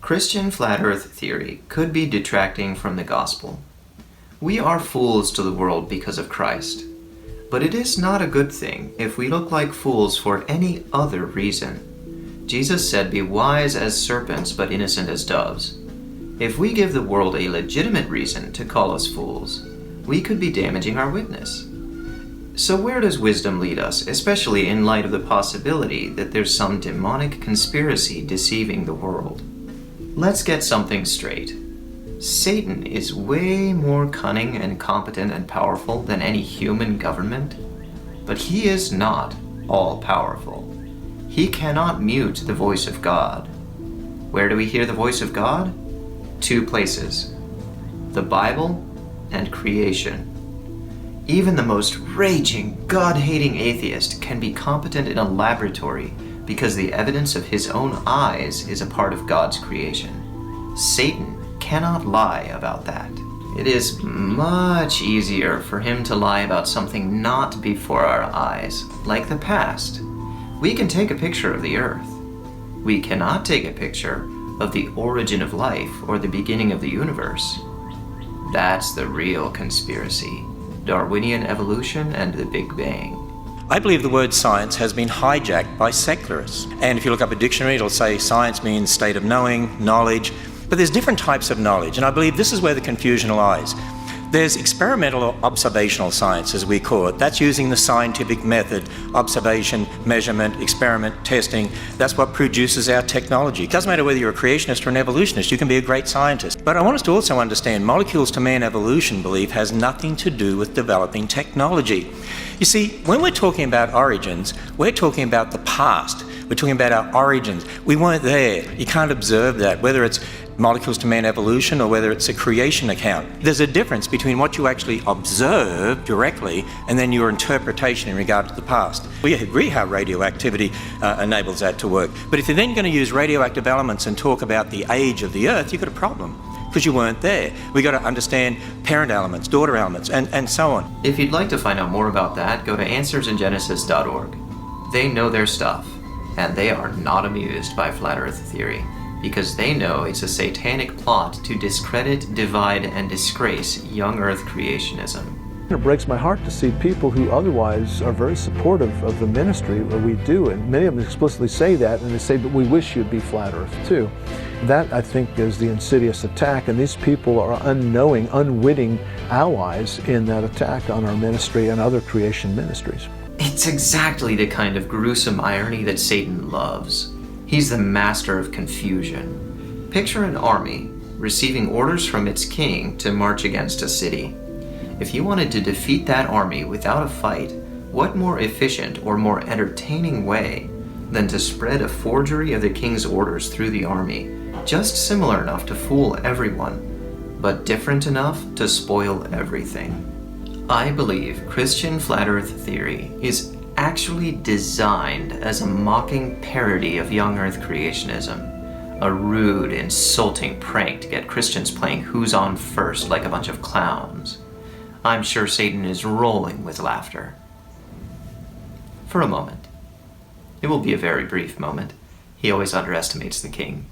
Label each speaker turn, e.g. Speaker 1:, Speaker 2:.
Speaker 1: Christian flat earth theory could be detracting from the gospel. We are fools to the world because of Christ. But it is not a good thing if we look like fools for any other reason. Jesus said, "Be wise as serpents, but innocent as doves." If we give the world a legitimate reason to call us fools, we could be damaging our witness. So where does wisdom lead us, especially in light of the possibility that there's some demonic conspiracy deceiving the world? Let's get something straight. Satan is way more cunning and competent and powerful than any human government, but he is not all-powerful. He cannot mute the voice of God. Where do we hear the voice of God? Two places: the Bible and creation. Even the most raging, God-hating atheist can be competent in a laboratory because the evidence of his own eyes is a part of God's creation. Satan cannot lie about that. It is much easier for him to lie about something not before our eyes, like the past. We can take a picture of the earth. We cannot take a picture of the origin of life or the beginning of the universe. That's the real conspiracy: Darwinian evolution and the Big Bang.
Speaker 2: I believe the word science has been hijacked by secularists. And if you look up a dictionary, it'll say science means state of knowing, knowledge. But there's different types of knowledge, and I believe this is where the confusion lies. There's experimental or observational science, as we call it. That's using the scientific method: observation, measurement, experiment, testing. That's what produces our technology. It doesn't matter whether you're a creationist or an evolutionist, you can be a great scientist. But I want us to also understand molecules to man evolution belief has nothing to do with developing technology. You see, when we're talking about origins, we're talking about the past. We're talking about our origins. We weren't there. You can't observe that, whether it's molecules to man evolution or whether it's a creation account. There's a difference between what you actually observe directly and then your interpretation in regard to the past. We agree how radioactivity enables that to work. But if you're then going to use radioactive elements and talk about the age of the Earth, you've got a problem, because you weren't there. We've got to understand parent elements, daughter elements, and so on.
Speaker 1: If you'd like to find out more about that, go to answersingenesis.org. They know their stuff, and they are not amused by flat earth theory, because they know it's a satanic plot to discredit, divide, and disgrace young earth creationism.
Speaker 3: It breaks my heart to see people who otherwise are very supportive of the ministry that we do, and many of them explicitly say that, and they say, but we wish you'd be flat earth too. That, I think, is the insidious attack, and these people are unknowing, unwitting allies in that attack on our ministry and other creation ministries.
Speaker 1: It's exactly the kind of gruesome irony that Satan loves. He's the master of confusion. Picture an army receiving orders from its king to march against a city. If you wanted to defeat that army without a fight, what more efficient or more entertaining way than to spread a forgery of the king's orders through the army, just similar enough to fool everyone, but different enough to spoil everything? I believe Christian flat earth theory is actually designed as a mocking parody of young earth creationism, a rude, insulting prank to get Christians playing who's on first like a bunch of clowns. I'm sure Satan is rolling with laughter. For a moment. It will be a very brief moment. He always underestimates the king.